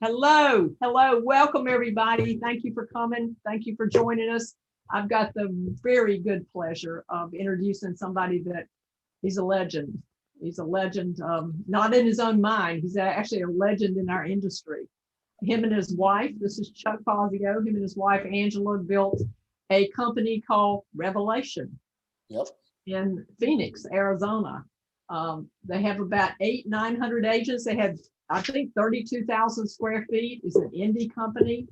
Hello, hello, welcome everybody. Thank you for coming. Thank you for joining us. I've got the very good pleasure of introducing somebody that he's a legend. He's a legend, not in his own mind. He's actually a legend in our industry. Him and his wife, this is Chuck Fazio, him and his wife, Angela, built a company called Revelation Yep. in Phoenix, Arizona. They have about 900 agents. They have, I think, 32,000 square feet. It's an indie company.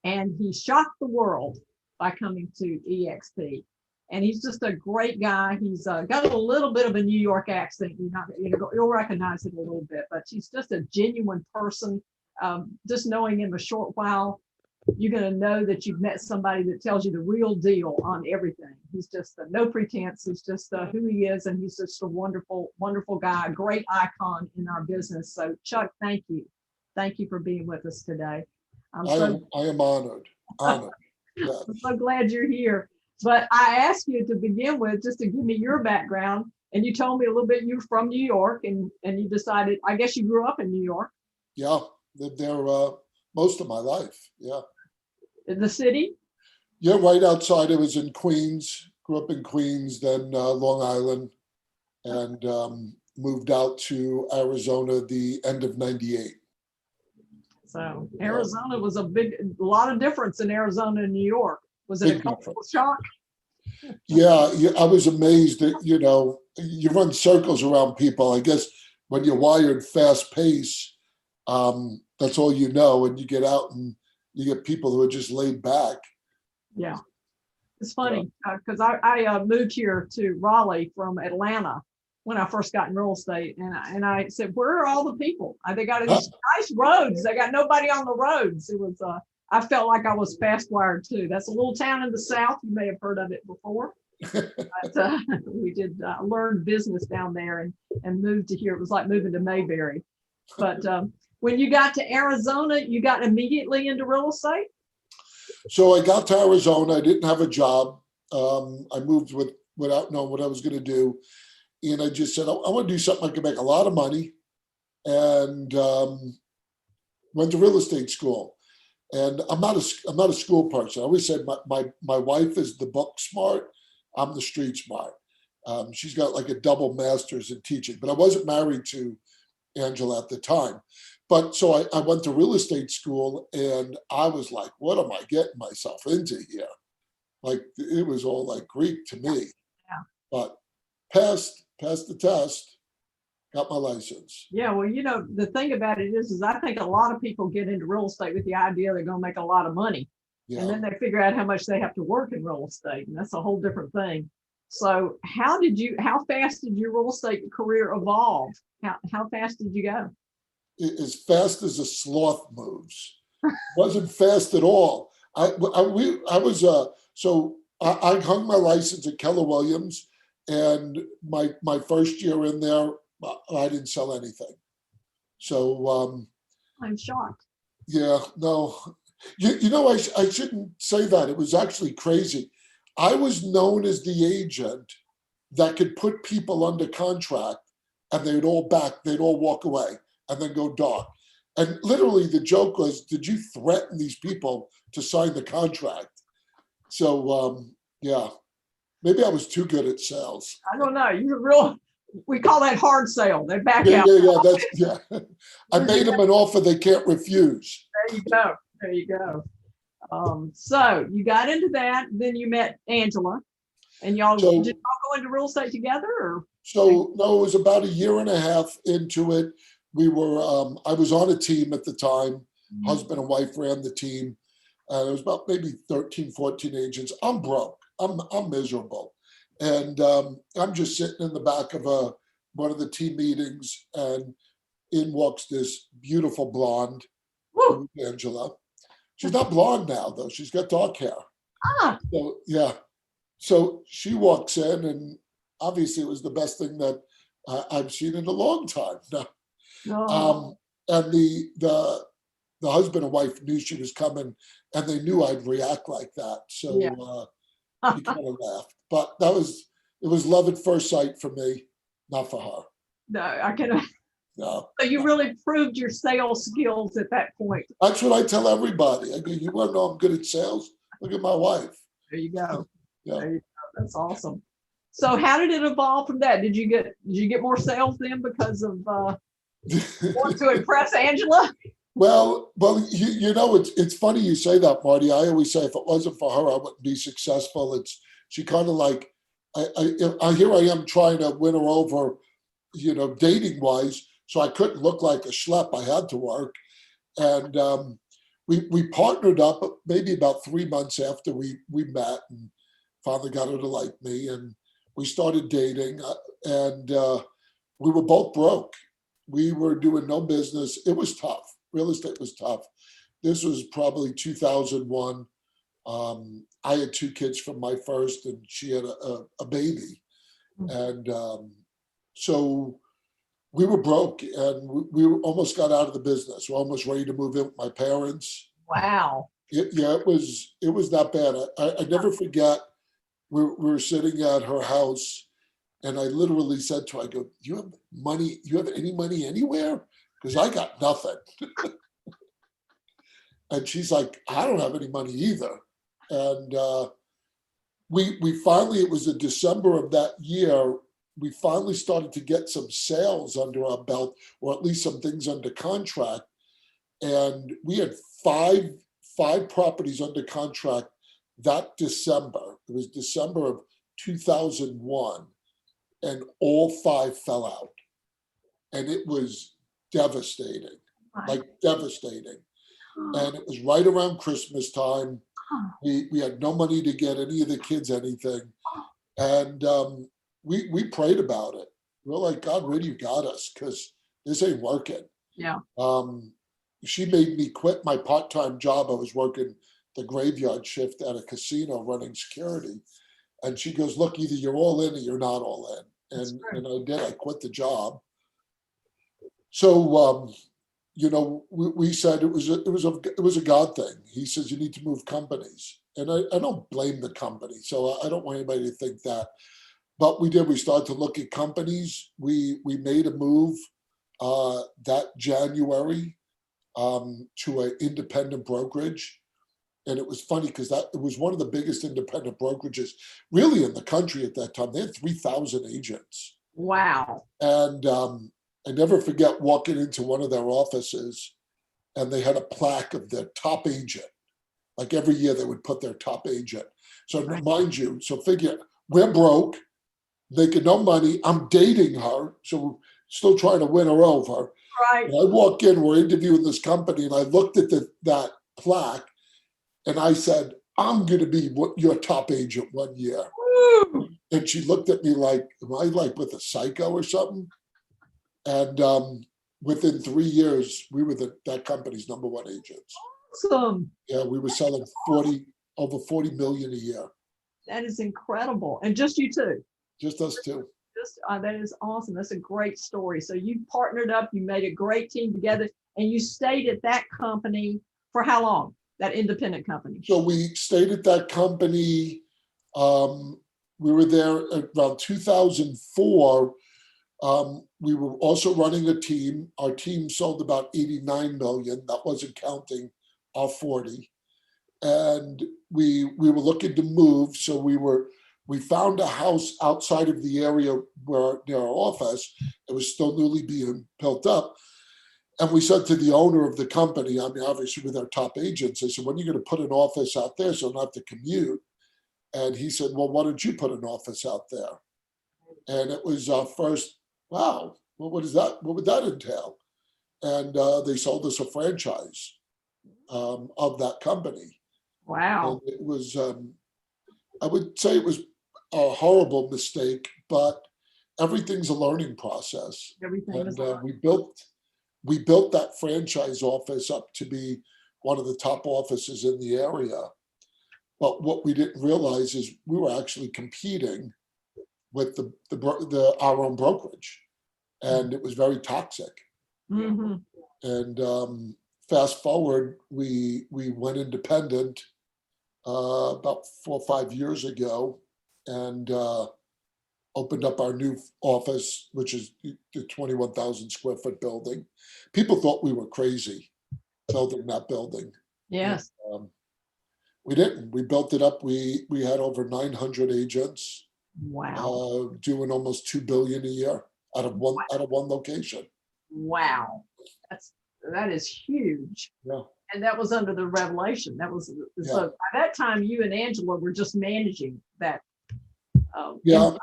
And he shocked the world by coming to EXP. And he's just a great guy. He's got a little bit of a New York accent. You'll recognize it a little bit, but he's just a genuine person. Just knowing him a short while, you're going to know that you've met somebody that tells you the real deal on everything. He's just no pretense. He's just who he is. And he's just a wonderful, wonderful guy, a great icon in our business. So Chuck, thank you. Thank you for being with us today. I am honored. Yes. I'm so glad you're here. But I asked you to begin with, just to give me your background. And you told me a little bit, you're from New York and you decided, I guess you grew up in New York. Yeah, lived there most of my life. Yeah. In the city? Yeah, right outside. I was in Queens, grew up in Queens, then Long Island, and moved out to Arizona the end of '98. So Arizona was a lot of difference in Arizona and New York. Was it a cultural shock? Yeah, I was amazed that, you run circles around people. I guess when you're wired fast pace, that's all you know. And you get out and you get people who are just laid back. Yeah, it's funny because I moved here to Raleigh from Atlanta when I first got in real estate, and I said, where are all the people? They got these nice roads. They got nobody on the roads. It was I felt like I was fast wired too. That's a little town in the South. You may have heard of it before. But we did learn business down there and moved to here. It was like moving to Mayberry. But when you got to Arizona, you got immediately into real estate? So I got to Arizona. I didn't have a job. I moved without knowing what I was going to do. And I just said, I want to do something I can make a lot of money. And went to real estate school. And I'm not a school person. I always said my wife is the book smart. I'm the street smart. She's got like a double master's in teaching, but I wasn't married to Angela at the time. But so I went to real estate school and I was like, what am I getting myself into here? Like it was all like Greek to me. Yeah. But passed the test. Got my license. Yeah, well, the thing about it is I think a lot of people get into real estate with the idea they're going to make a lot of money. Yeah. And then they figure out how much they have to work in real estate. And that's a whole different thing. So how fast did your real estate career evolve? How fast did you go? As fast as a sloth moves. Wasn't fast at all. I hung my license at Keller Williams, and my first year in there, I didn't sell anything. So I'm shocked. Yeah, no, I shouldn't say that. It was actually crazy. I was known as the agent that could put people under contract, and they'd all walk away and then go dark. And literally, the joke was, "Did you threaten these people to sign the contract?" So yeah, maybe I was too good at sales. I don't know. You're real. We call that hard sale. They back out. Yeah. I made them an offer they can't refuse. There you go. So you got into that, then you met Angela, and did y'all go into real estate together? Or? So no, it was about a year and a half into it. We were, I was on a team at the time. Husband and wife ran the team. It was about maybe 13, 14 agents. I'm broke. I'm miserable. And I'm just sitting in the back of one of the team meetings, and in walks this beautiful blonde, Angela. She's not blonde now, though. She's got dark hair. So, yeah. So she walks in, and obviously it was the best thing that I've seen in a long time. And the husband and wife knew she was coming, and they knew I'd react like that. So he kind of laughed. But it was love at first sight for me, not for her. No, I can No. So you really proved your sales skills at that point. That's what I tell everybody. I go, you want to know I'm good at sales? Look at my wife. There you go. Yeah. There you go. That's awesome. So how did it evolve from that? Did you get more sales then because of want to impress Angela? Well, you know, it's funny you say that, Marty. I always say if it wasn't for her, I wouldn't be successful. She kind of like, here I am trying to win her over, you know, dating wise. So I couldn't look like a schlep. I had to work. And we partnered up maybe about 3 months after we met, and finally got her to like me. And we started dating, and we were both broke. We were doing no business. It was tough. Real estate was tough. This was probably 2001. I had 2 kids from my first, and she had a baby. And so we were broke, and we almost got out of the business. We're almost ready to move in with my parents. Wow. It was that bad. I never forget. We were sitting at her house, and I literally said to her, I go, "Do you have money? You have any money anywhere? Because I got nothing." And she's like, "I don't have any money either." And we finally, it was in December of that year, we finally started to get some sales under our belt, or at least some things under contract. And we had five properties under contract that December. It was December of 2001, and all 5 fell out. And it was devastating, like devastating. And it was right around Christmas time. We had no money to get any of the kids anything. And we prayed about it. We're like, "God, where do you got us? Because this ain't working." Yeah. She made me quit my part-time job. I was working the graveyard shift at a casino running security. And she goes, "Look, either you're all in or you're not all in." And I did. I quit the job. So you know, we said it was a God thing. He says you need to move companies, and I don't blame the company. So I don't want anybody to think that. But we did. We started to look at companies. We made a move that January to an independent brokerage. And it was funny because it was one of the biggest independent brokerages really in the country at that time. They had 3,000 agents. Wow. And I never forget walking into one of their offices, and they had a plaque of their top agent. Like every year they would put their top agent. So mind you, so figure we're broke, making no money. I'm dating her, so still trying to win her over. Right. And I walk in, we're interviewing this company, and I looked at that plaque, and I said, "I'm going to be your top agent one year." Woo. And she looked at me like, "Am I like with a psycho or something?" And within 3 years, we were that company's #1 agents. Awesome. Yeah, we were selling over 40 million a year. That is incredible. And just you two. Just us two. That is awesome. That's a great story. So you partnered up, you made a great team together, and you stayed at that company for how long? That independent company. So we stayed at that company. We were there around 2004. We were also running a team. Our team sold about 89 million. That wasn't counting our 40. And we were looking to move. So we found a house outside of the area near our office. It was still newly being built up. And we said to the owner of the company, I mean, obviously with our top agents, I said, "When are you going to put an office out there so I don't have to commute?" And he said, "Well, why don't you put an office out there?" And it was our first, wow, what is that? What would that entail? And they sold us a franchise of that company. Wow. And it was, I would say it was a horrible mistake, but everything's a learning process. Everything is And we built that franchise office up to be one of the top offices in the area. But what we didn't realize is we were actually competing with our own brokerage, and it was very toxic. Mm-hmm. And fast forward, we went independent about 4 or 5 years ago, and opened up our new office, which is the 21,000 square foot building. People thought we were crazy building that building. Yes. We didn't. We built it up. We had over 900 agents Wow. doing almost 2 billion a year out of one location. Wow. That is huge. Yeah. And that was under the Revelation. That was Yeah. so by that time you and Angela were just managing that. Yeah.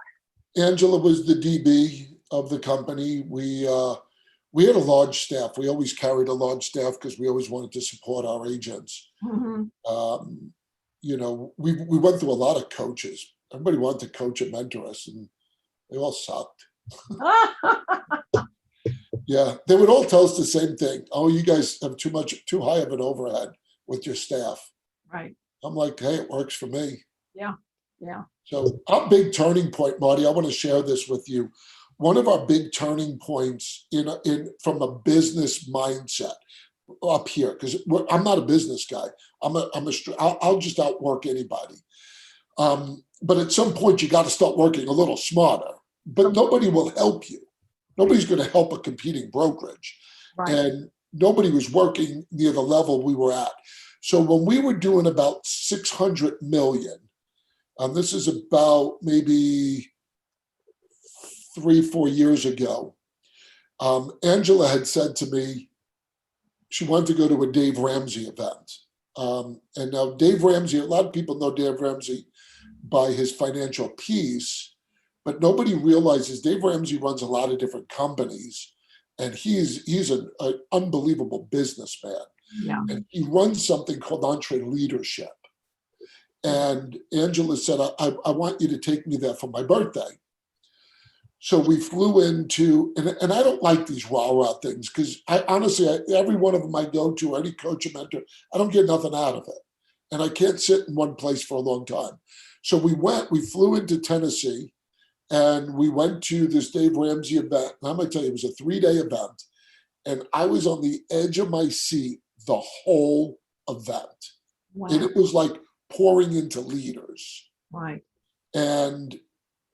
Angela was the DB of the company. We had a large staff. We always carried a large staff because we always wanted to support our agents. Mm-hmm. You know, we went through a lot of coaches. Everybody wanted to coach and mentor us, and they all sucked. Yeah, they would all tell us the same thing. Oh, you guys have too high of an overhead with your staff. Right. I'm like, hey, it works for me. Yeah. Yeah. So our big turning point, Marty, I want to share this with you. One of our big turning points in from a business mindset up here, because I'm not a business guy. I'll just outwork anybody. But at some point, you got to start working a little smarter. But nobody will help you. Nobody's going to help a competing brokerage. Right. And nobody was working near the level we were at. So when we were doing about 600 million, this is about maybe 3-4 years ago, Angela had said to me she wanted to go to a Dave Ramsey event. And now Dave Ramsey, a lot of people know Dave Ramsey by his financial piece, but nobody realizes Dave Ramsey runs a lot of different companies, and he's an unbelievable businessman. Yeah. And he runs something called Entre Leadership. And Angela said, I want you to take me there for my birthday. So we flew into, and I don't like these rah-rah things because honestly, every one of them I go to, any coach or mentor, I don't get nothing out of it. And I can't sit in one place for a long time. So we flew into Tennessee, and we went to this Dave Ramsey event. And I'm going to tell you, it was a 3-day event. And I was on the edge of my seat the whole event. Wow. And it was like pouring into leaders. Right. And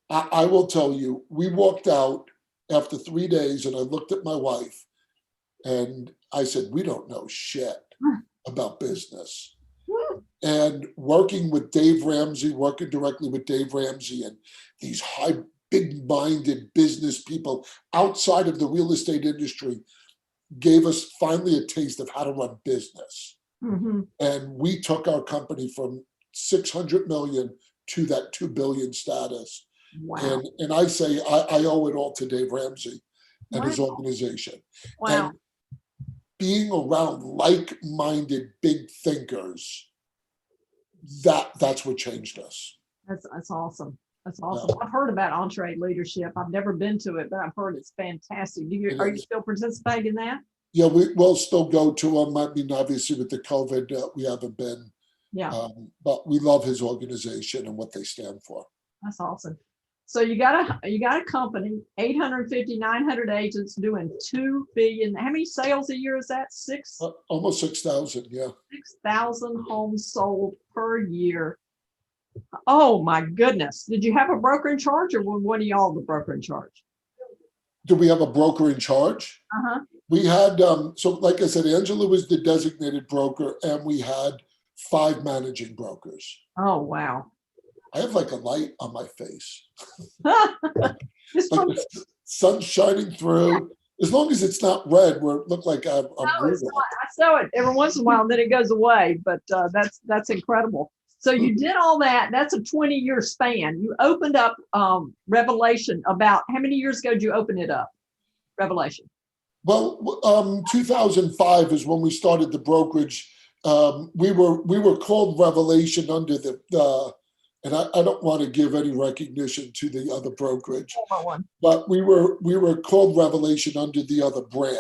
I will tell you, we walked out after 3 days, and I looked at my wife and I said, we don't know shit about business. And working with Dave Ramsey, working directly with Dave Ramsey and these high, big-minded business people outside of the real estate industry gave us finally a taste of how to run business. Mm-hmm. And we took our company from 600 million to that 2 billion status. Wow. And I say I owe it all to Dave Ramsey and his Wow. organization. Wow. And being around like-minded big thinkers, that's what changed us. That's awesome. That's awesome. Yeah. I've heard about Entre Leadership. I've never been to it, but I've heard it's fantastic. Are you still participating in that? Yeah, we'll still go to them. I mean, obviously with the COVID, we haven't been. Yeah. But we love his organization and what they stand for. That's awesome. So you got a company, 850, 900 agents doing 2 billion. How many sales a year is that? Almost 6,000. Yeah. 6,000 homes sold per year. Oh my goodness. Did you have a broker in charge, or was one of y'all the broker in charge? Do we have a broker in charge? Uh-huh. We had, so like I said, Angela was the designated broker, and we had 5 managing brokers. Oh, wow. I have like a light on my face. Like the sun's shining through. As long as it's not red, where it look like I'm brutal. I saw it every once in a while, and then it goes away. But that's incredible. So you did all that. That's a 20-year span. You opened up Revelation about how many years ago did you open it up? Revelation. Well, 2005 is when we started the brokerage. We were called Revelation under the and I don't want to give any recognition to the other brokerage, but we were called Revelation under the other brand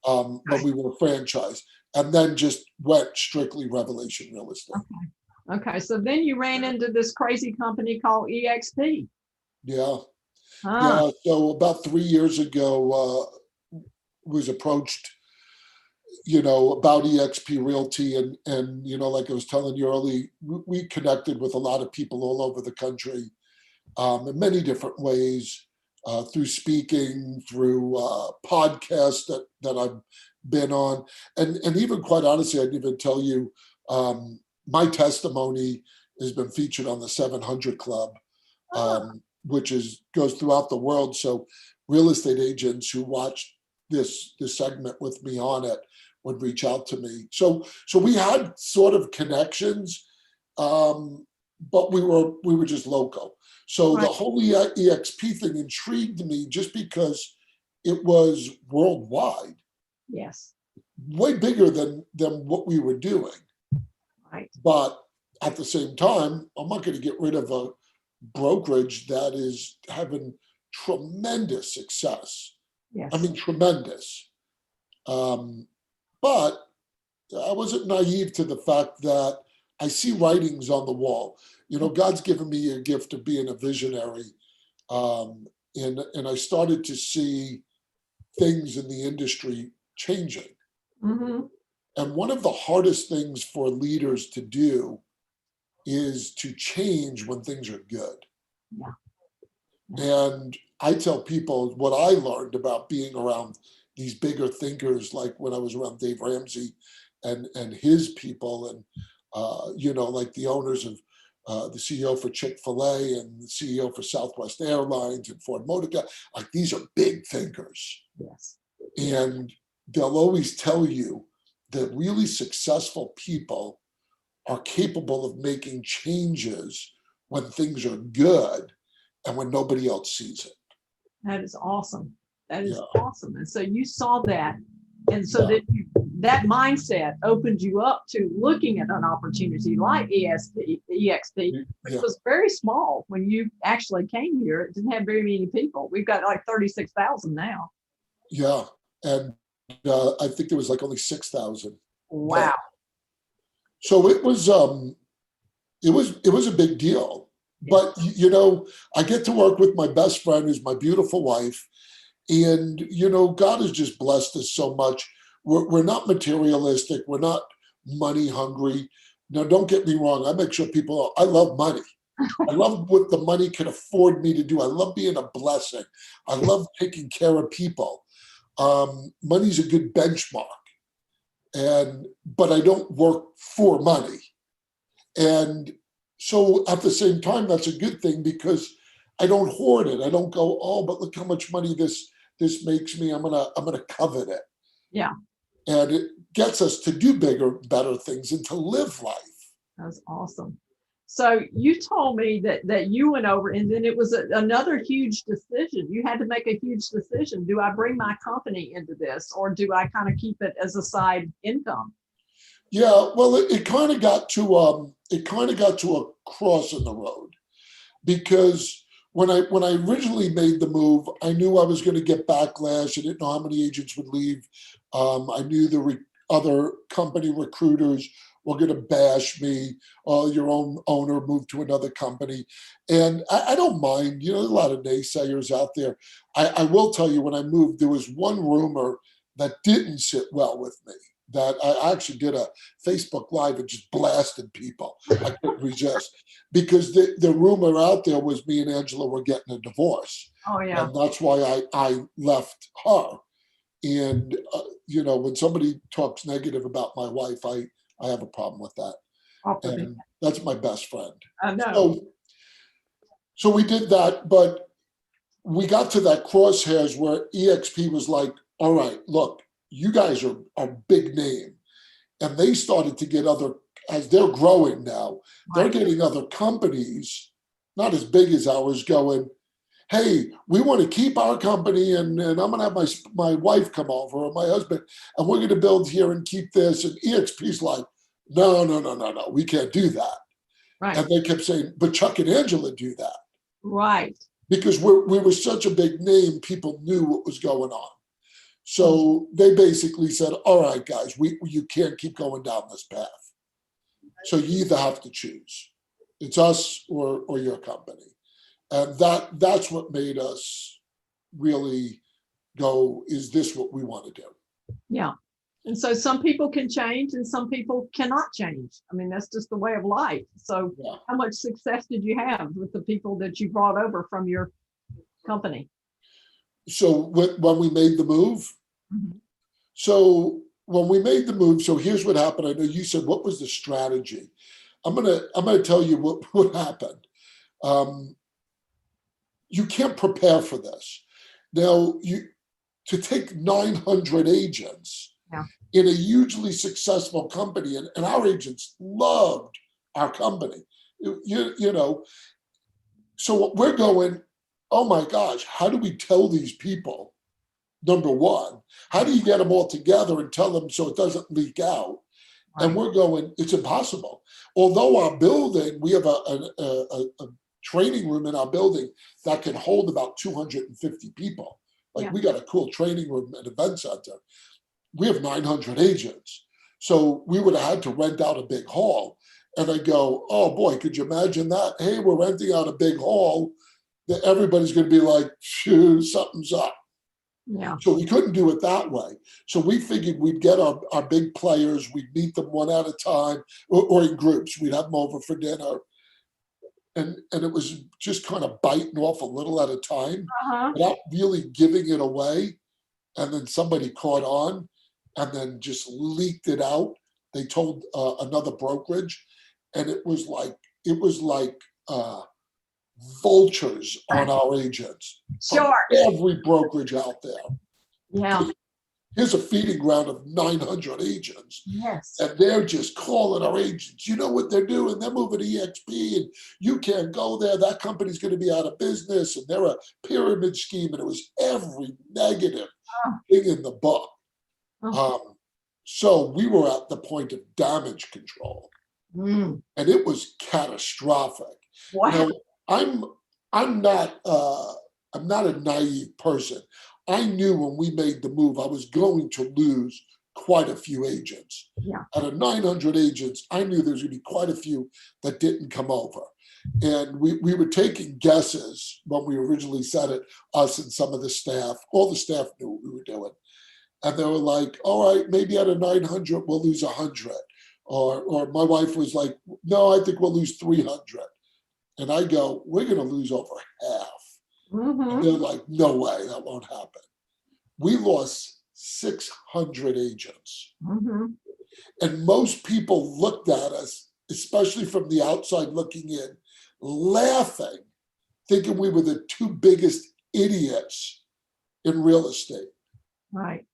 when we were franchised, and then just went strictly Revelation Real Estate. Okay. So then you ran into this crazy company called EXP. Yeah. Yeah. So about 3 years ago, was approached, about EXP Realty, and like I was telling you early, we connected with a lot of people all over the country, in many different ways, through speaking, through podcasts that I've been on. And even quite honestly, I didn't even tell you, my testimony has been featured on the 700 Club, which goes throughout the world. So real estate agents who watch this segment with me on it would reach out to me. So we had sort of connections, but we were just local. So Right. the whole EXP thing intrigued me just because it was worldwide, Yes. way bigger than what we were doing. Right. But at the same time, I'm not going to get rid of a brokerage that is having tremendous success. Yes. I mean, tremendous. But I wasn't naive to the fact that I see writings on the wall. You know, God's given me a gift of being a visionary. And I started to see things in the industry changing. Mm-hmm. And one of the hardest things for leaders to do is to change when things are good. Yeah. And I tell people what I learned about being around these bigger thinkers, like when I was around Dave Ramsey and his people, and like the owners of the CEO for Chick-fil-A and the CEO for Southwest Airlines and Ford Motor Company. Like, these are big thinkers. Yes. And they'll always tell you that really successful people are capable of making changes when things are good and when nobody else sees it. That is awesome. That is Yeah. awesome. And so you saw that. And so Yeah. that mindset opened you up to looking at an opportunity like EXP, which Yeah. was very small when you actually came here. It didn't have very many people. We've got like 36,000 now. Yeah. And I think there was like only 6,000. Wow. So it was a big deal. But I get to work with my best friend, who's my beautiful wife. And, God has just blessed us so much. We're not materialistic. We're not money hungry. Now, don't get me wrong. I make sure people, I love money. I love what the money can afford me to do. I love being a blessing. I love taking care of people. Money's a good benchmark. But I don't work for money. And so at the same time, that's a good thing because I don't hoard it. I don't go, oh, but look how much money this makes me. I'm gonna covet it. Yeah. And it gets us to do bigger, better things and to live life. That's awesome. So you told me that you went over, and then it was another huge decision. You had to make a huge decision. Do I bring my company into this, or do I kind of keep it as a side income? Yeah, well, it kind of got to a cross in the road, because when I originally made the move, I knew I was going to get backlash. I didn't know how many agents would leave. I knew the other company recruiters were going to bash me. Oh, your own owner moved to another company. And I don't mind, there's a lot of naysayers out there. I will tell you, when I moved, there was one rumor that didn't sit well with me, that I actually did a Facebook Live and just blasted people. I couldn't resist, because the rumor out there was me and Angela were getting a divorce. Oh, yeah. And that's why I left her. And, when somebody talks negative about my wife, I have a problem with that. And that's my best friend. I know. So we did that, but we got to that crosshairs where EXP was like, all right, look, you guys are a big name. And they started to get as they're growing now, they're getting other companies, not as big as ours, going, hey, we want to keep our company, and I'm going to have my wife come over, or my husband, and we're going to build here and keep this. And EXP's like, no, we can't do that. Right. And they kept saying, but Chuck and Angela do that. Right. Because we were such a big name, people knew what was going on. So they basically said, all right, guys, you can't keep going down this path. So you either have to choose. It's us or your company. And that's what made us really go, is this what we want to do? Yeah. And so some people can change and some people cannot change. I mean, that's just the way of life. So Yeah. how much success did you have with the people that you brought over from your company? So when we made the move, Mhm. so when we made the move, so here's what happened. I know you said, what was the strategy? I'm gonna tell you what happened. Um, you can't prepare for this. Now, to take 900 agents Yeah. in a hugely successful company, and our agents loved our company. You know, so we're going, oh my gosh, how do we tell these people? Number one, how do you get them all together and tell them so it doesn't leak out? And Right. we're going, it's impossible. Although our building, we have a training room in our building that can hold about 250 people. Like Yeah. we got a cool training room and event center. We have 900 agents. So we would have had to rent out a big hall. And I go, oh boy, could you imagine that? Hey, we're renting out a big hall. That everybody's going to be like, phew, something's up. Yeah. So we couldn't do it that way. So we figured we'd get our big players, we'd meet them one at a time or in groups. We'd have them over for dinner. And it was just kind of biting off a little at a time Uh-huh. without really giving it away. And then somebody caught on and then just leaked it out. They told another brokerage, and it was like vultures on our agents. Sure. Every brokerage out there. Yeah. Here's a feeding ground of 900 agents. Yes. And they're just calling our agents. You know what they're doing? They're moving to EXP and you can't go there. That company's going to be out of business. And they're a pyramid scheme. And it was every negative thing in the book. So we were at the point of damage control. And it was catastrophic. Wow. Now, I'm not a naive person. I knew when we made the move, I was going to lose quite a few agents. Yeah. Out of 900 agents, I knew there was going to be quite a few that didn't come over. And we were taking guesses when we originally said it, us and some of the staff, all the staff knew what we were doing. And they were like, all right, maybe out of 900, we'll lose 100. Or my wife was like, no, I think we'll lose 300. And I go, we're going to lose over half. And they're like, no way, that won't happen. We lost 600 agents. And most people looked at us, especially from the outside looking in, laughing, thinking we were the two biggest idiots in real estate. Right.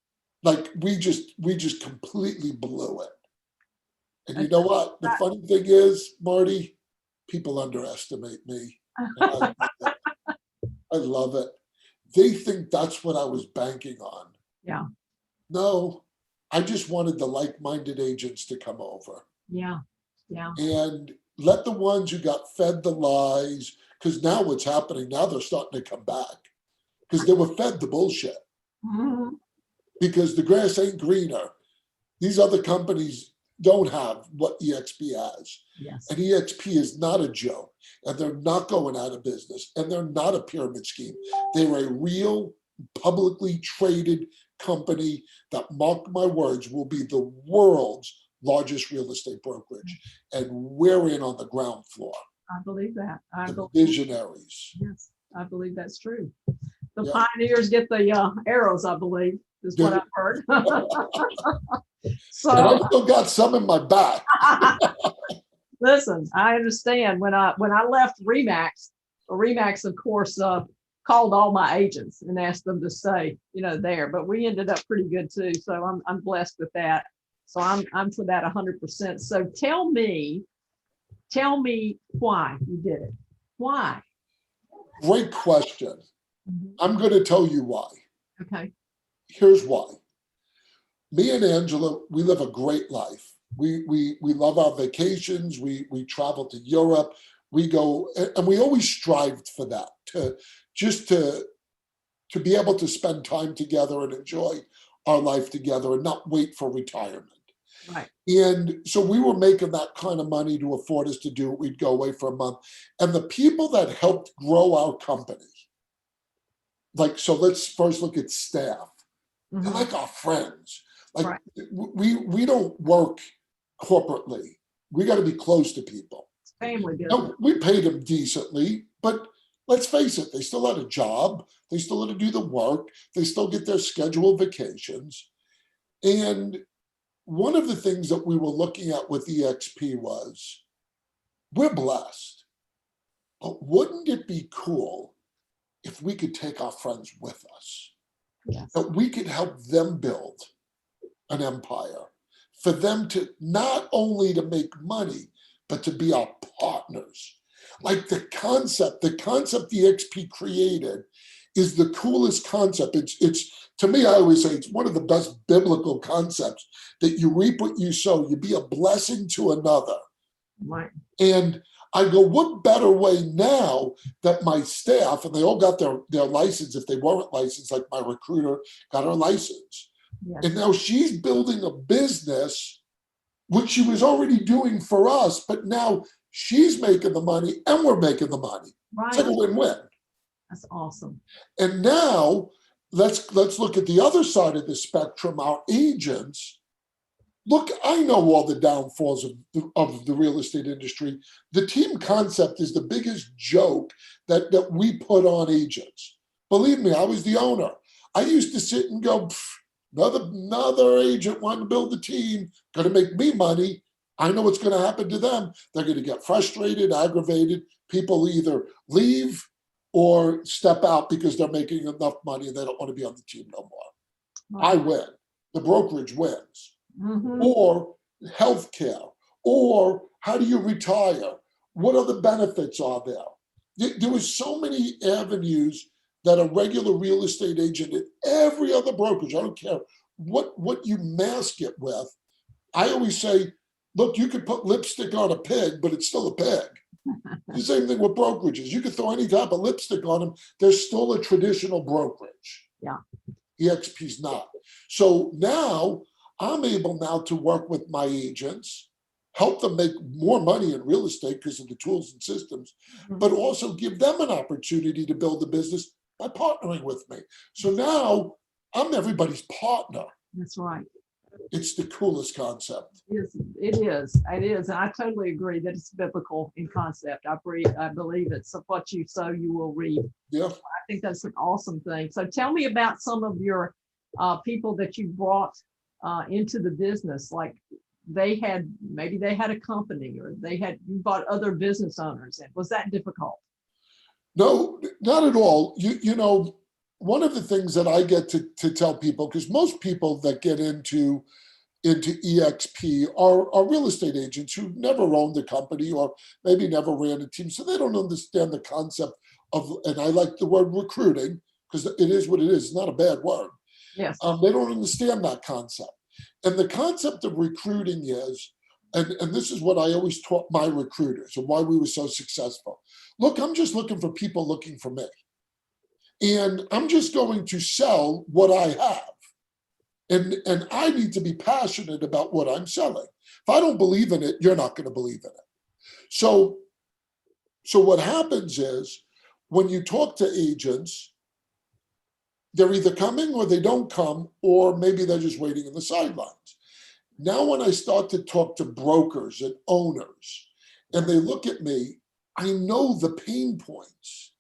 Like we just completely blew it. And you know what? The funny thing is, Marty, people underestimate me. I love it. They think that's what I was banking on. Yeah. No, I just wanted the like-minded agents to come over. Yeah. Yeah. And let the ones who got fed the lies, because now what's happening, now they're starting to come back because they were fed the bullshit. Because the grass ain't greener. These other companies don't have what EXP has. Yes. And EXP is not a joke. And they're not going out of business. And they're not a pyramid scheme. They're a real publicly traded company that, mark my words, will be the world's largest real estate brokerage. And we're in on the ground floor. I believe that. The visionaries. Yes, I believe that's true. The pioneers get the arrows, I believe, is what I've heard. So and I still got some in my back. Listen, I understand when I left Remax, of course, called all my agents and asked them to stay, there. But we ended up pretty good too. So I'm blessed with that. So I'm for that 100%. So tell me why you did it. Why? Great question. I'm going to tell you why. Okay. Here's why. Me and Angela, we live a great life. We love our vacations. We travel to Europe. We go, and we always strived for that, to be able to spend time together and enjoy our life together and not wait for retirement. Right. And so we were making that kind of money to afford us to do it. We'd go away for a month. And the people that helped grow our company, so let's first look at staff. They're like our friends. Like Right. we don't work corporately. We got to be close to people. It's family business. No, we paid them decently, but let's face it, they still had a job. They still had to do the work. They still get their scheduled vacations. And one of the things that we were looking at with EXP was, we're blessed, but wouldn't it be cool if we could take our friends with us? Yes. That we could help them build an empire, for them to not only to make money, but to be our partners. Like the concept EXP created is the coolest concept. It's to me, I always say it's one of the best biblical concepts, that you reap what you sow, you be a blessing to another. Right. And I go, what better way now that my staff, and they all got their license, if they weren't licensed, like my recruiter got her license. Yes. And now she's building a business, which she was already doing for us, but now she's making the money and we're making the money. Right. It's like a win-win. That's awesome. And now let's look at the other side of the spectrum, our agents. Look, I know all the downfalls of the real estate industry. The team concept is the biggest joke that we put on agents. Believe me, I was the owner. I used to sit and go, another agent wanting to build the team, going to make me money. I know what's going to happen to them. They're going to get frustrated, aggravated. People either leave or step out because they're making enough money and they don't want to be on the team no more. Right. I win. The brokerage wins. Mm-hmm. Or healthcare, or how do you retire? What other benefits are there? There was so many avenues that a regular real estate agent and every other brokerage, I don't care what you mask it with. I always say, look, you could put lipstick on a pig, but it's still a pig. The same thing with brokerages. You could throw any type of lipstick on them. There's still a traditional brokerage. Yeah. EXP's not. So now I'm able now to work with my agents, help them make more money in real estate because of the tools and systems, but also give them an opportunity to build a business by partnering with me. So now I'm everybody's partner. That's right. It's the coolest concept. It is. And I totally agree that it's biblical in concept. I believe it's what you sow, you will reap. Yeah. I think that's an awesome thing. So tell me about some of your people that you brought into the business. Like maybe they had a company, or you bought other business owners. And was that difficult? No, not at all. You know, one of the things that I get to tell people, because most people that get into EXP are real estate agents who never owned a company or maybe never ran a team. So they don't understand the concept of, and I like the word recruiting because it is what it is. It's not a bad word. Yes. They don't understand that concept. And the concept of recruiting is, and this is what I always taught my recruiters and why we were so successful. Look, I'm just looking for people looking for me. And I'm just going to sell what I have. And I need to be passionate about what I'm selling. If I don't believe in it, you're not going to believe in it. So what happens is when you talk to agents, they're either coming or they don't come, or maybe they're just waiting in the sidelines. Now, when I start to talk to brokers and owners and they look at me, I know the pain points.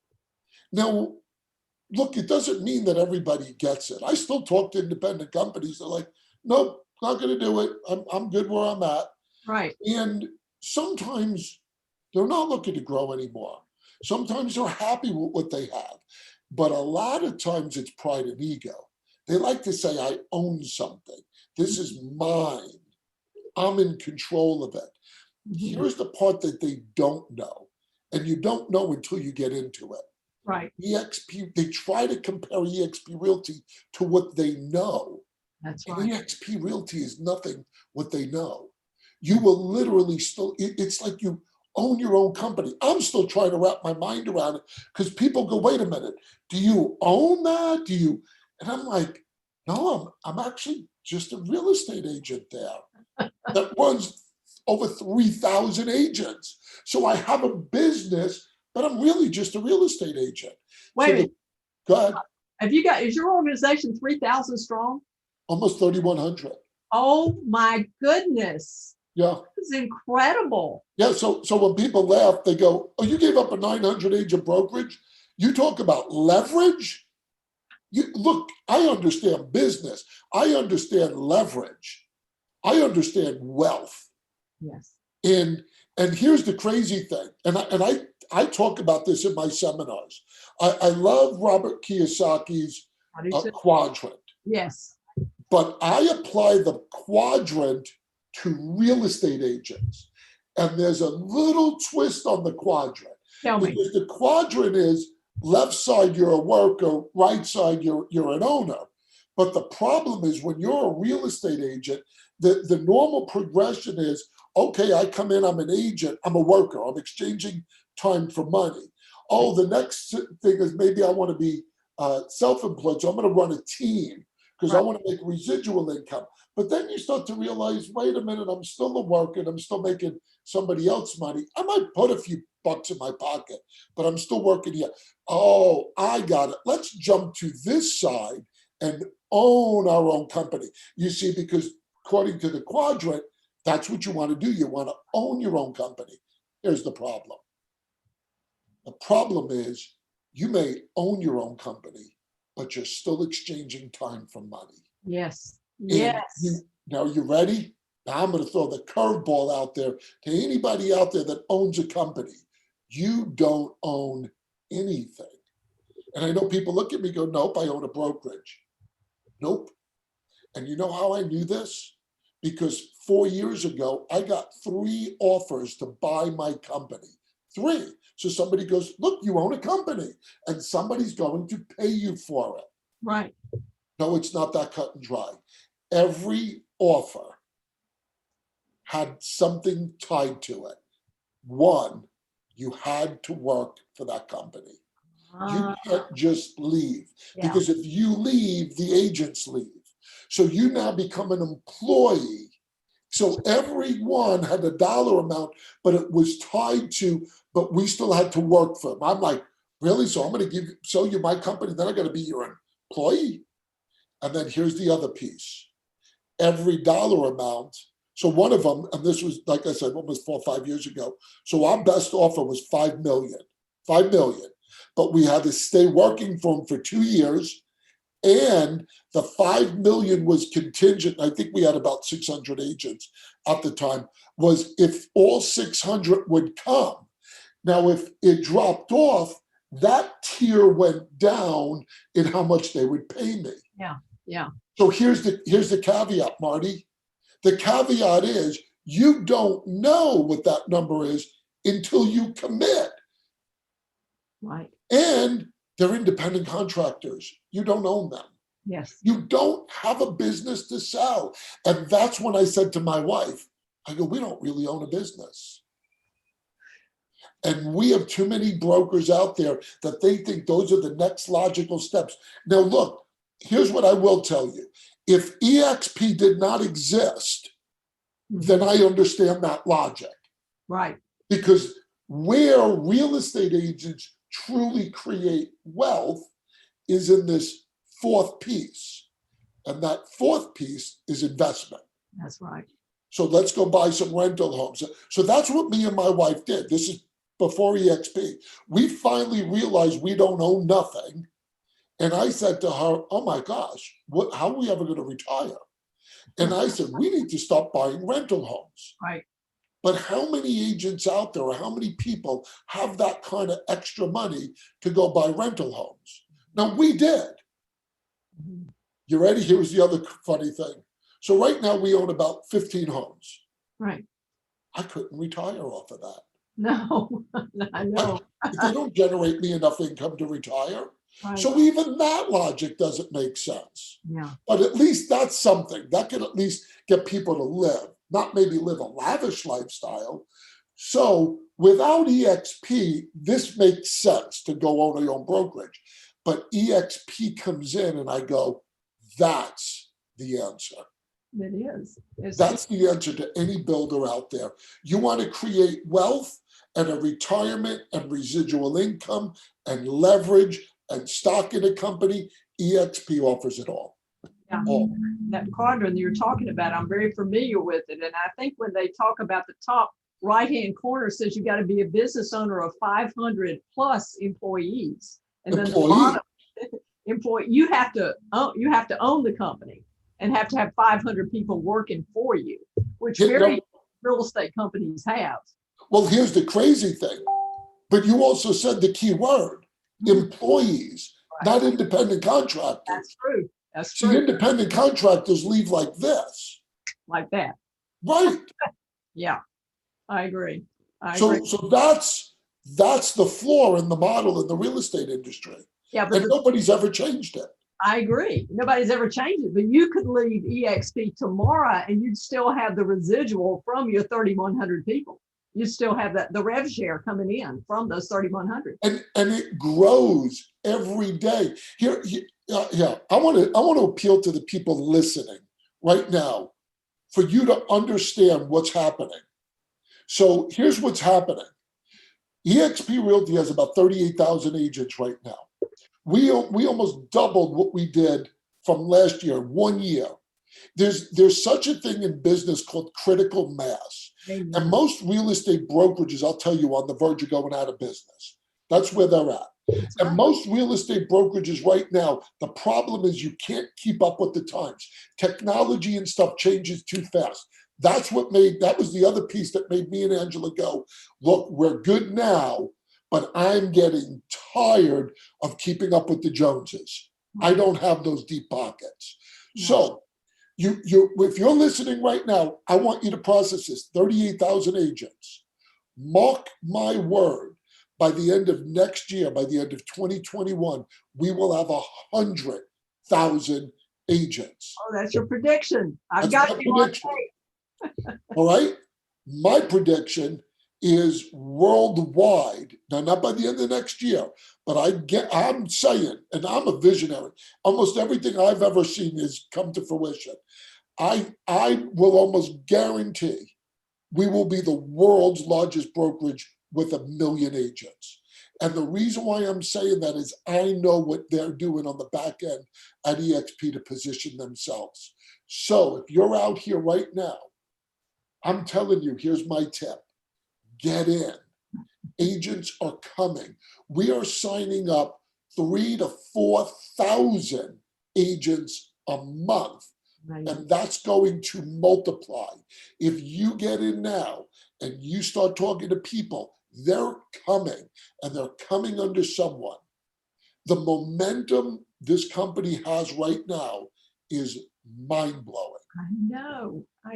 Now, look, it doesn't mean that everybody gets it. I still talk to independent companies. They're like, nope, not going to do it. I'm good where I'm at. Right. And sometimes they're not looking to grow anymore. Sometimes they're happy with what they have. But a lot of times it's pride and ego. They like to say, I own something. This is mine. I'm in control of it. Here's the part that they don't know. And you don't know until you get into it. Right. EXP, they try to compare EXP Realty to what they know. That's And right. EXP Realty is nothing what they know. You will literally still, it's like you own your own company. I'm still trying to wrap my mind around it because people go, wait a minute, do you own that? Do you? And I'm like, no, I'm actually just a real estate agent there that runs over 3,000 agents. So I have a business, but I'm really just a real estate agent. Wait a minute. Go ahead. Is your organization 3,000 strong? Almost 3,100. Oh my goodness. Yeah. It's incredible. Yeah. So when people laugh, they go, "Oh, you gave up a 900 agent brokerage? You talk about leverage? You look, I understand business. I understand leverage. I understand wealth. Yes. And here's the crazy thing. And I talk about this in my seminars. I love Robert Kiyosaki's I do too. quadrant, Yes. but I apply the quadrant to real estate agents. And there's a little twist on the quadrant. Tell me. Because the quadrant is left side, you're a worker, right side, you're an owner. But the problem is when you're a real estate agent, the normal progression is, okay, I come in, I'm an agent, I'm a worker, I'm exchanging time for money. Oh, the next thing is maybe I want to be self-employed, so I'm going to run a team because I want to make residual income. But then you start to realize, wait a minute, I'm still a worker and I'm still making somebody else money. I might put a few bucks in my pocket, but I'm still working here. Oh, I got it. Let's jump to this side and own our own company. You see, because according to the quadrant, that's what you want to do. You want to own your own company. Here's the problem. The problem is you may own your own company, but you're still exchanging time for money. Yes. And Yes. now you ready? Now I'm going to throw the curveball out there to anybody out there that owns a company. You don't own anything. And I know people look at me and go, nope, I own a brokerage. Nope. And you know how I knew this? Because 4 years ago, I got 3 offers to buy my company. 3. So somebody goes, look, you own a company and somebody's going to pay you for it. Right. No, it's not that cut and dry. Every offer had something tied to it. One, you had to work for that company. You can't just leave, because if you leave, the agents leave. So you now become an employee. So everyone had a dollar amount, but it was tied to, but we still had to work for them. I'm like, really? So I'm going to show you my company, then I got to be your employee. And then here's the other piece. Every dollar amount. So one of them, and this was, like I said, almost 4 or 5 years ago. So our best offer was 5 million, 5 million. But we had to stay working for them for 2 years. And the 5 million was contingent. I think we had about 600 agents at the time, was if all 600 would come. Now, if it dropped off, that tier went down in how much they would pay me. Yeah. Yeah. So here's the caveat, Marty. The caveat is you don't know what that number is until you commit. Right. And they're independent contractors. You don't own them. Yes. You don't have a business to sell. And that's when I said to my wife, I go, we don't really own a business. And we have too many brokers out there that they think those are the next logical steps. Now, look, here's what I will tell you. If EXP did not exist, then I understand that logic. Right. Because where real estate agents truly create wealth is in this 4th piece. And that 4th piece is investment. That's right. So let's go buy some rental homes. So that's what me and my wife did. This is before EXP. We finally realized we don't own nothing. And I said to her, oh my gosh, how are we ever going to retire? And I said, we need to stop buying rental homes. Right. But how many agents out there or how many people have that kind of extra money to go buy rental homes? Now, we did. You ready? Here's the other funny thing. So right now we own about 15 homes. Right. I couldn't retire off of that. No, I know. They don't generate me enough income to retire. Right. So even that logic doesn't make sense. Yeah. But at least that's something that can at least get people to live, not maybe live a lavish lifestyle. So without EXP, this makes sense to go own your own brokerage. But EXP comes in and I go, that's the answer. It is. That's the answer to any builder out there. You want to create wealth and a retirement and residual income and leverage and stock in a company, EXP offers it all. all. That quadrant you're talking about, I'm very familiar with it. And I think when they talk about the top right-hand corner says you got to be a business owner of 500 plus employees. And then the bottom employee, you have to own the company and have to have 500 people working for you, which very real estate companies have. Well, here's the crazy thing. But you also said the key word, employees, not independent contractors. That's true. That's See, true. independent contractors leave like this. Like that. Right. Yeah, I agree. So that's the flaw in the model in the real estate industry. Yeah, but and nobody's ever changed it. I agree. Nobody's ever changed it, but you could leave EXP tomorrow and you'd still have the residual from your 3,100 people. You still have the rev share coming in from those 3,100. And it grows every day. I want to appeal to the people listening right now for you to understand what's happening. So here's what's happening. EXP Realty has about 38,000 agents right now. We almost doubled what we did from last year, 1 year. There's such a thing in business called critical mass. Amen. And most real estate brokerages, I'll tell you, on the verge of going out of business. That's where they're at. That's And right. most real estate brokerages right now, the problem is you can't keep up with the times. Technology and stuff changes too fast. That was the other piece that made me and Angela go, look, we're good now, but I'm getting tired of keeping up with the Joneses. I don't have those deep pockets. Yeah. So if you're listening right now, I want you to process this. 38,000 agents. Mark my word, by the end of next year, by the end of 2021, we will have 100,000 agents. Oh, that's your prediction. I've That's got my you on prediction. tape. All right? My prediction is worldwide. Now, not by the end of next year, but I'm saying, and I'm a visionary, almost everything I've ever seen has come to fruition. I will almost guarantee we will be the world's largest brokerage with 1 million agents. And the reason why I'm saying that is I know what they're doing on the back end at EXP to position themselves. So if you're out here right now, I'm telling you, here's my tip. Get in. Agents are coming. We are signing up 3,000 to 4,000 agents a month. And that's going to multiply. If you get in now and you start talking to people, they're coming and they're coming under someone. The momentum this company has right now is mind-blowing. I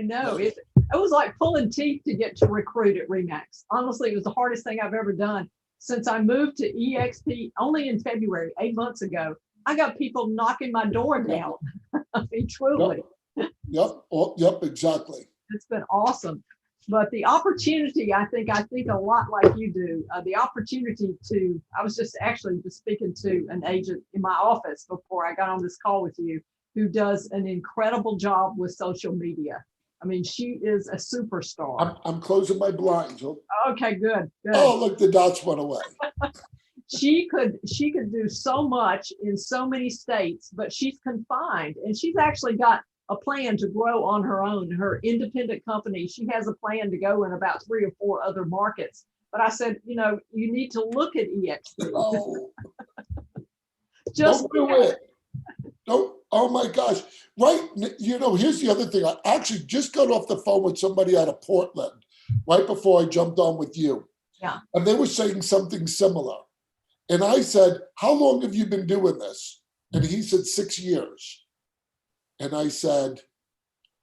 know. It was like pulling teeth to get to recruit at RE/MAX. Honestly, it was the hardest thing I've ever done. Since I moved to EXP only in February, 8 months ago, I got people knocking my door down. I mean, truly. Yep, exactly. It's been awesome. But the opportunity, I think a lot like you do, the opportunity I was just speaking to an agent in my office before I got on this call with you, who does an incredible job with social media. I mean, she is a superstar. I'm closing my blinds. Okay, good. Oh, look, the dots went away. She could do so much in so many states, but she's confined, and she's actually got a plan to grow on her own. Her independent company, she has a plan to go in about 3 or 4 other markets. But I said, you need to look at EXP. Oh, Just don't do it. Don't. Oh my gosh. Right. Here's the other thing. I actually just got off the phone with somebody out of Portland right before I jumped on with you. Yeah. And they were saying something similar. And I said, how long have you been doing this? And he said, 6 years. And I said,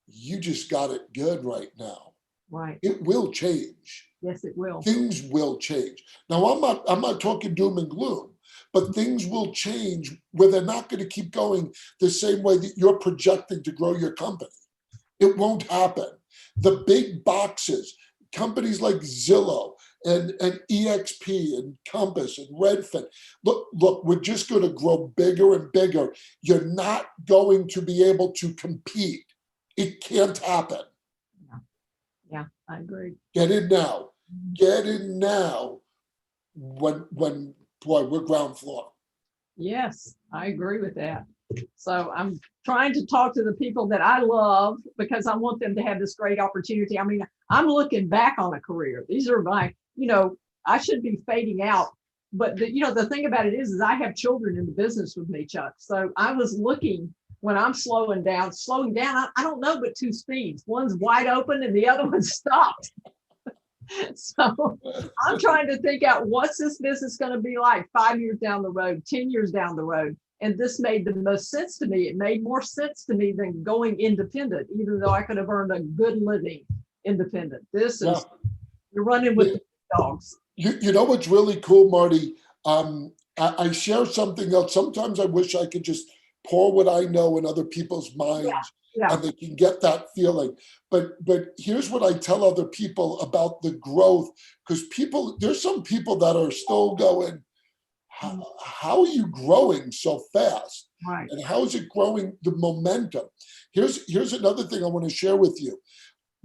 you just got it good right now. Right. It will change. Yes, it will. Things will change. Now, I'm not talking doom and gloom, but things will change where they're not going to keep going the same way that you're projecting to grow your company. It won't happen. The big boxes, companies like Zillow and EXP and Compass and Redfin, look, we're just going to grow bigger and bigger. You're not going to be able to compete. It can't happen. Yeah, I agree. Get in now. Get in now when boy, we're ground floor. Yes, I agree with that. So I'm trying to talk to the people that I love because I want them to have this great opportunity. I mean, I'm looking back on a career. These are my, I should be fading out. But the thing about it is I have children in the business with me, Chuck. So I was looking when I'm slowing down, I don't know, but two speeds. One's wide open and the other one's stopped. So I'm trying to think out what's this business going to be like 5 years down the road, 10 years down the road. And this made the most sense to me. It made more sense to me than going independent, even though I could have earned a good living independent. This is, you're running with the dogs. You know what's really cool, Marty? I share something else. Sometimes I wish I could just pour what I know in other people's minds and they can get that feeling. But here's what I tell other people about the growth, because there's some people that are still going, how are you growing so fast? Right. And how is it growing the momentum? Here's another thing I want to share with you.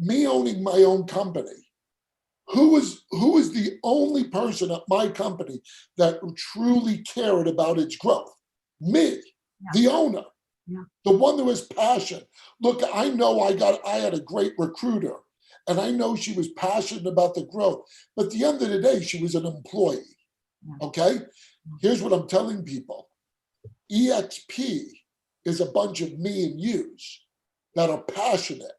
Me owning my own company, who is the only person at my company that truly cared about its growth? Me, the owner, the one that was passionate. Look, I know I had a great recruiter, and I know she was passionate about the growth. But at the end of the day, she was an employee. Okay? Here's what I'm telling people. EXP is a bunch of me and yous that are passionate.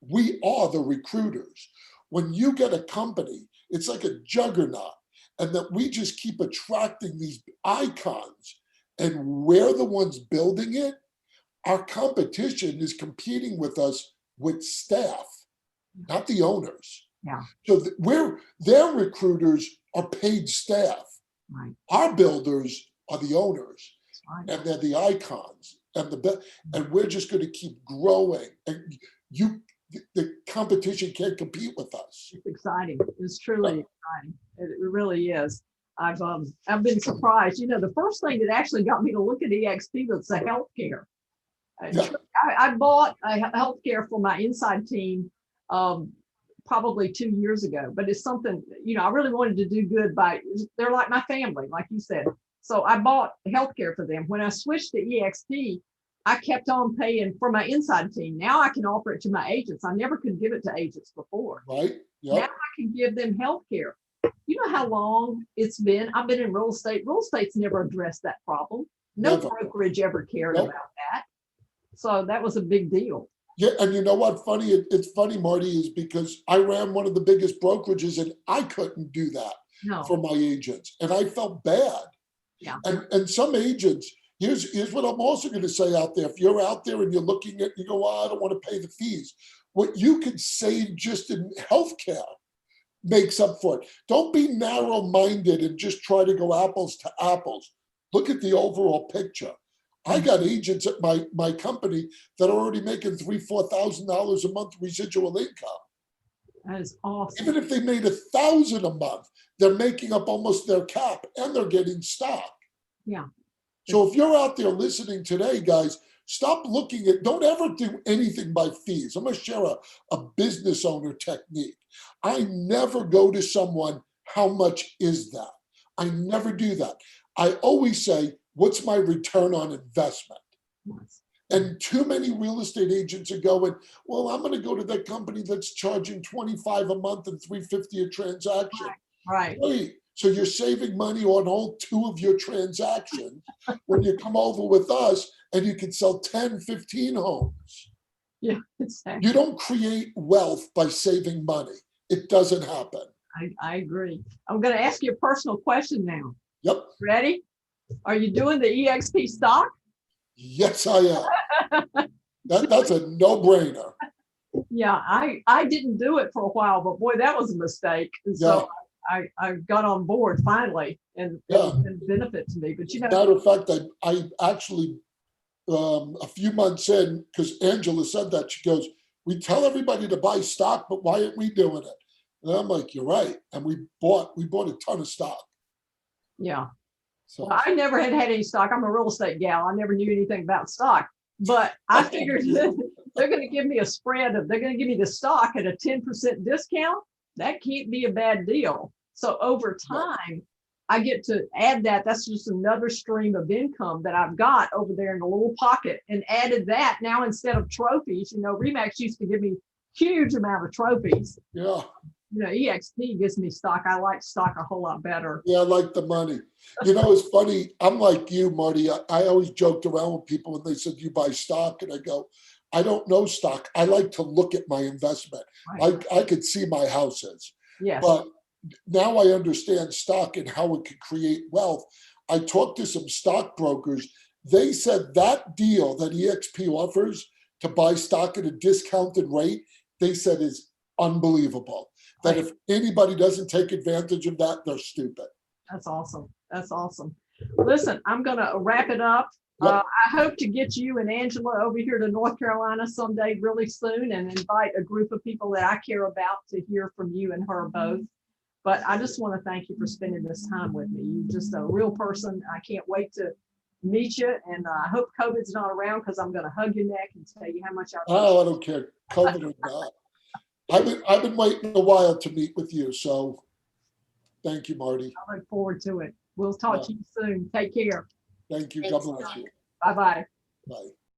We are the recruiters. When you get a company, it's like a juggernaut, and that we just keep attracting these icons, and we're the ones building it. Our competition is competing with us with staff, not the owners. Yeah. So their recruiters are paid staff. Right. Our builders are the owners, Right. and they're the icons, and we're just going to keep growing. And the competition can't compete with us. It's exciting. It's truly exciting. It really is. I've been surprised. The first thing that actually got me to look at EXP was the healthcare. I bought a healthcare for my inside team probably 2 years ago, but it's something, I really wanted to do good they're like my family, like you said. So I bought healthcare for them. When I switched to EXP, I kept on paying for my inside team. Now I can offer it to my agents. I never could give it to agents before. Right. Yep. Now I can give them healthcare. You know how long it's been? I've been in real estate. Real estate's never addressed that problem. No brokerage ever cared about that. So that was a big deal. Yeah, and you know what? It's funny, Marty, is because I ran one of the biggest brokerages and I couldn't do that for my agents, and I felt bad. Yeah. And some agents, here's what I'm also going to say out there. If you're out there and you're looking at, you go, well, I don't want to pay the fees. What you could save just in healthcare makes up for it. Don't be narrow-minded and just try to go apples to apples. Look at the overall picture. I got agents at my company that are already making $3,000-4,000 a month residual income. That is awesome. Even if they made $1,000 a month, they're making up almost their cap, and they're getting stock. Yeah. So if you're out there listening today, guys, stop looking at, don't ever do anything by fees. I'm going to share a business owner technique. I never go to someone, how much is that? I never do that. I always say, what's my return on investment? Yes. And too many real estate agents are going, well, I'm going to go to that company that's charging $25 a month and $350 a transaction. Right. Wait, so you're saving money on all 2 of your transactions when you come over with us and you can sell 10, 15 homes. Yeah, exactly. You don't create wealth by saving money. It doesn't happen. I agree. I'm going to ask you a personal question now. Yep. Ready? Are you doing the EXP stock? Yes, I am. That's a no-brainer. Yeah, I didn't do it for a while, but boy, that was a mistake. And so I got on board finally, and it was a benefit to me. But matter of fact, I actually a few months in, because Angela said that, she goes, we tell everybody to buy stock, but why aren't we doing it? And I'm like, you're right. And we bought a ton of stock. Yeah. So well, I never had any stock. I'm a real estate gal. I never knew anything about stock, but I figured they're going to give me a spread they're going to give me the stock at a 10% discount. That can't be a bad deal. So over time, I get to add that. That's just another stream of income that I've got over there in a little pocket, and added that now instead of trophies. Remax used to give me huge amount of trophies. Yeah. EXP gives me stock. I like stock a whole lot better. Yeah, I like the money. It's funny. I'm like you, Marty. I always joked around with people when they said, you buy stock? And I go, I don't know stock. I like to look at my investment. Right. I could see my houses. Yes. But now I understand stock and how it could create wealth. I talked to some stockbrokers. They said that deal that EXP offers to buy stock at a discounted rate, they said is unbelievable. That if anybody doesn't take advantage of that, they're stupid. That's awesome. That's awesome. Listen, I'm going to wrap it up. Yep. I hope to get you and Angela over here to North Carolina someday really soon, and invite a group of people that I care about to hear from you and her both. But I just want to thank you for spending this time with me. You're just a real person. I can't wait to meet you, and I hope COVID's not around, because I'm going to hug your neck and tell you how much I Oh, I don't care, COVID or not. I've been waiting a while to meet with you, so thank you, Marty. I look forward to it. We'll talk to you soon. Take care. Thank you. Thanks, God bless Doc. you. Bye-bye. Bye.